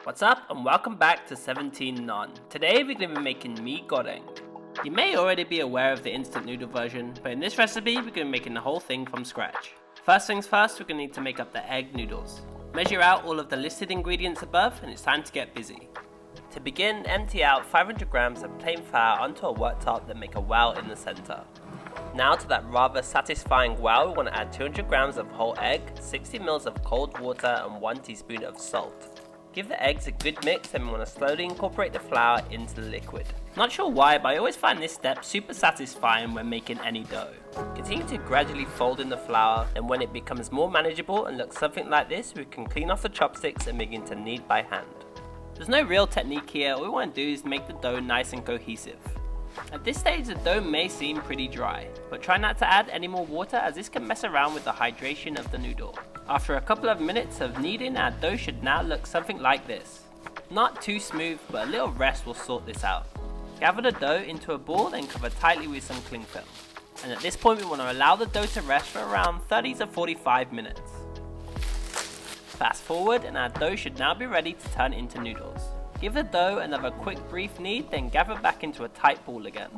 What's up and welcome back to 17 Naan. Today we're going to be making Mee Goreng. You may already be aware of the instant noodle version, but in this recipe we're going to be making the whole thing from scratch. First things first, we're going to need to make up the egg noodles. Measure out all of the listed ingredients above and it's time to get busy. To begin, empty out 500 grams of plain flour onto a worktop, then make a well in the center. Now to that rather satisfying well, we want to add 200 grams of whole egg, 60 ml of cold water and 1 teaspoon of salt. Give the eggs a good mix and we want to slowly incorporate the flour into the liquid. Not sure why, but I always find this step super satisfying when making any dough. Continue to gradually fold in the flour, and when it becomes more manageable and looks something like this, we can clean off the chopsticks and begin to knead by hand. There's no real technique here, all we want to do is make the dough nice and cohesive. At this stage the dough may seem pretty dry, but try not to add any more water as this can mess around with the hydration of the noodle. After a couple of minutes of kneading, our dough should now look something like this. Not too smooth, but a little rest will sort this out. Gather the dough into a ball and cover tightly with some cling film. And at this point we want to allow the dough to rest for around 30 to 45 minutes. Fast forward and our dough should now be ready to turn into noodles. Give the dough another quick brief knead, then gather back into a tight ball again.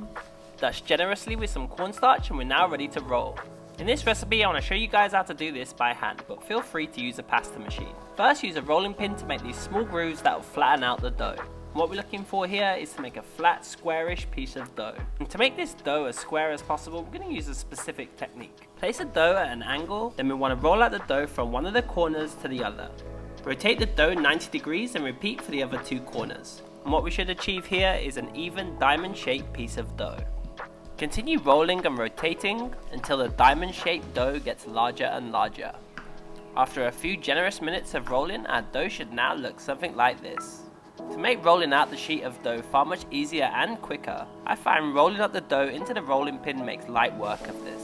Dust generously with some cornstarch and we're now ready to roll. In this recipe I want to show you guys how to do this by hand, but feel free to use a pasta machine. First, use a rolling pin to make these small grooves that will flatten out the dough. What we're looking for here is to make a flat, squarish piece of dough. And to make this dough as square as possible, we're going to use a specific technique. Place the dough at an angle, then we want to roll out the dough from one of the corners to the other. Rotate the dough 90 degrees and repeat for the other two corners. And what we should achieve here is an even diamond-shaped piece of dough. Continue rolling and rotating until the diamond-shaped dough gets larger and larger. After a few generous minutes of rolling, our dough should now look something like this. To make rolling out the sheet of dough far much easier and quicker, I find rolling up the dough into the rolling pin makes light work of this.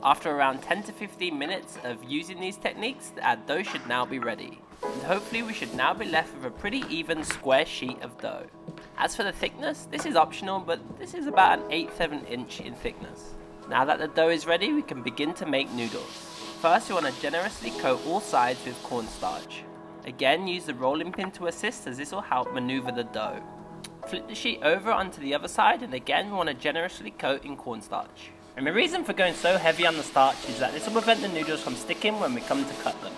After around 10 to 15 minutes of using these techniques, our dough should now be ready. And hopefully we should now be left with a pretty even square sheet of dough. As for the thickness, this is optional, but this is about an 1/8 of an inch in thickness. Now that the dough is ready, we can begin to make noodles. First, we want to generously coat all sides with cornstarch. Again, use the rolling pin to assist as this will help maneuver the dough. Flip the sheet over onto the other side and again we want to generously coat in cornstarch. And the reason for going so heavy on the starch is that this will prevent the noodles from sticking when we come to cut them.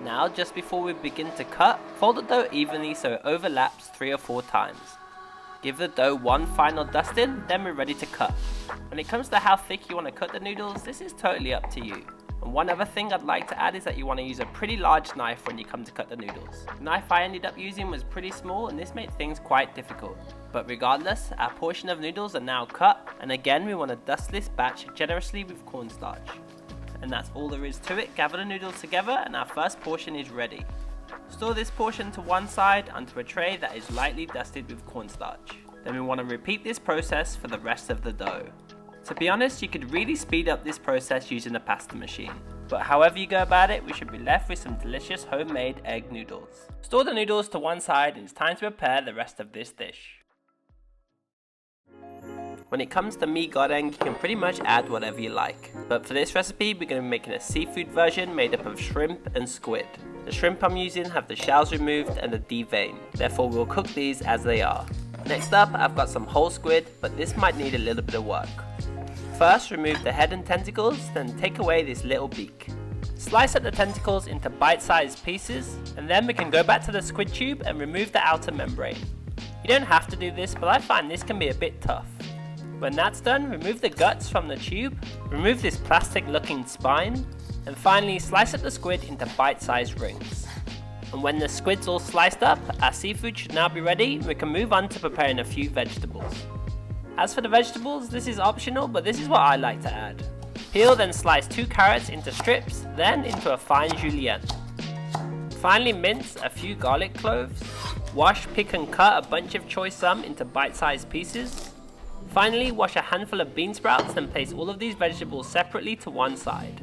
Now, just before we begin to cut, fold the dough evenly so it overlaps 3 or 4 times. Give the dough one final dusting, then we're ready to cut. When it comes to how thick you want to cut the noodles, this is totally up to you. And one other thing I'd like to add is that you want to use a pretty large knife when you come to cut the noodles. The knife I ended up using was pretty small and this made things quite difficult. But regardless, our portion of noodles are now cut, and again we want to dust this batch generously with cornstarch. And that's all there is to it. Gather the noodles together and our first portion is ready. Store this portion to one side onto a tray that is lightly dusted with cornstarch. Then we want to repeat this process for the rest of the dough. To be honest, you could really speed up this process using a pasta machine. But however you go about it, we should be left with some delicious homemade egg noodles. Store the noodles to one side and it's time to prepare the rest of this dish. When it comes to Mee Goreng, you can pretty much add whatever you like. But for this recipe, we're going to be making a seafood version made up of shrimp and squid. The shrimp I'm using have the shells removed and the deveined, therefore we'll cook these as they are. Next up, I've got some whole squid, but this might need a little bit of work. First, remove the head and tentacles, then take away this little beak. Slice up the tentacles into bite-sized pieces, and then we can go back to the squid tube and remove the outer membrane. You don't have to do this, but I find this can be a bit tough. When that's done, remove the guts from the tube, remove this plastic looking spine, and finally slice up the squid into bite-sized rings. And when the squid's all sliced up, our seafood should now be ready and we can move on to preparing a few vegetables. As for the vegetables, this is optional, but this is what I like to add. Peel then slice 2 carrots into strips, then into a fine julienne. Finally mince a few garlic cloves. Wash, pick and cut a bunch of choy into bite-sized pieces. Finally, wash a handful of bean sprouts and place all of these vegetables separately to one side.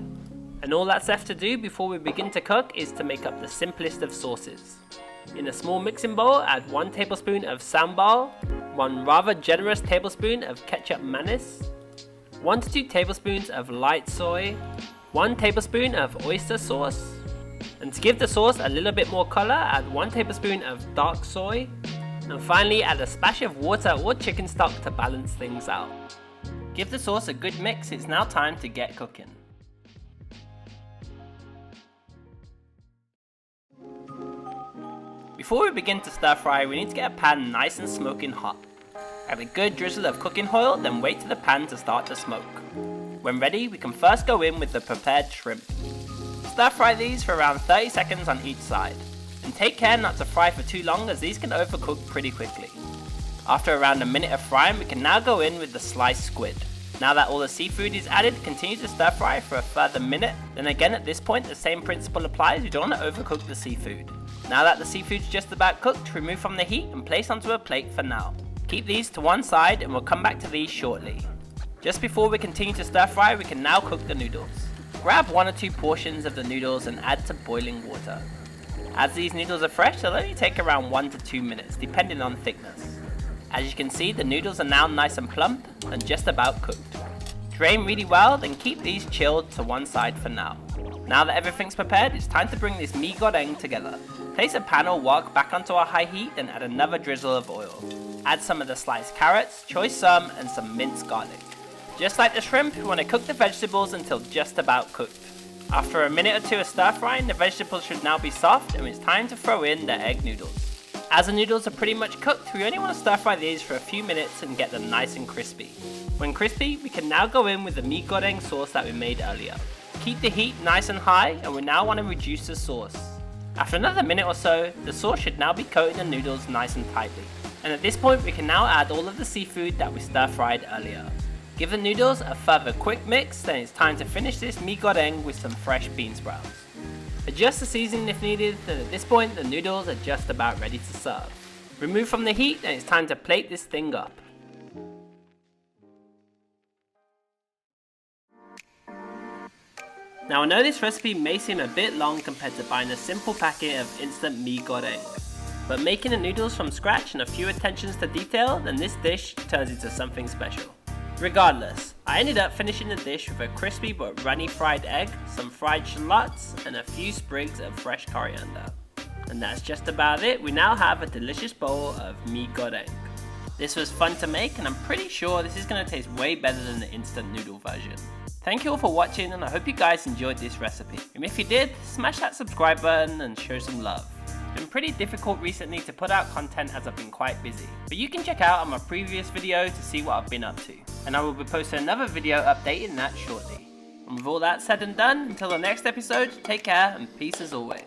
And all that's left to do before we begin to cook is to make up the simplest of sauces. In a small mixing bowl, add 1 tablespoon of sambal, 1 rather generous tablespoon of ketchup mayonnaise, 1 to 2 tablespoons of light soy, 1 tablespoon of oyster sauce, And to give the sauce a little bit more color, add 1 tablespoon of dark soy. And finally add a splash of water or chicken stock to balance things out. Give the sauce a good mix, it's now time to get cooking. Before we begin to stir fry, we need to get a pan nice and smoking hot. Add a good drizzle of cooking oil, then wait for the pan to start to smoke. When ready, we can first go in with the prepared shrimp. Stir fry these for around 30 seconds on each side. And take care not to fry for too long as these can overcook pretty quickly. After around a minute of frying, we can now go in with the sliced squid. Now that all the seafood is added, continue to stir fry for a further minute. Then again at this point the same principle applies, you don't want to overcook the seafood. Now that the seafood's just about cooked, remove from the heat and place onto a plate for now. Keep these to one side and we'll come back to these shortly. Just before we continue to stir fry, we can now cook the noodles. Grab 1 or 2 portions of the noodles and add to boiling water. As these noodles are fresh, they'll only take around 1 to 2 minutes depending on thickness. As you can see, the noodles are now nice and plump and just about cooked. Drain really well, then keep these chilled to one side for now. Now that everything's prepared, it's time to bring this Mee Goreng together. Place a pan or wok back onto a high heat and add another drizzle of oil. Add some of the sliced carrots, choice some, and some minced garlic. Just like the shrimp, we want to cook the vegetables until just about cooked. After a minute or 2 of stir frying, the vegetables should now be soft and it's time to throw in the egg noodles. As the noodles are pretty much cooked, we only want to stir fry these for a few minutes and get them nice and crispy. When crispy, we can now go in with the Mee Goreng sauce that we made earlier. Keep the heat nice and high and we now want to reduce the sauce. After another minute or so, the sauce should now be coating the noodles nice and tightly. And at this point we can now add all of the seafood that we stir fried earlier. Give the noodles a further quick mix, then it's time to finish this Mee Goreng with some fresh bean sprouts. Adjust the seasoning if needed, then at this point the noodles are just about ready to serve. Remove from the heat and it's time to plate this thing up. Now I know this recipe may seem a bit long compared to buying a simple packet of instant Mee Goreng, but making the noodles from scratch and a few attentions to detail, then this dish turns into something special. Regardless, I ended up finishing the dish with a crispy but runny fried egg, some fried shallots, and a few sprigs of fresh coriander. And that's just about it. We now have a delicious bowl of Mee Goreng. This was fun to make and I'm pretty sure this is going to taste way better than the instant noodle version. Thank you all for watching and I hope you guys enjoyed this recipe. And if you did, smash that subscribe button and show some love. It's been pretty difficult recently to put out content as I've been quite busy, but you can check out on my previous video to see what I've been up to, and I will be posting another video updating that shortly. And with all that said and done, until the next episode, take care and peace as always.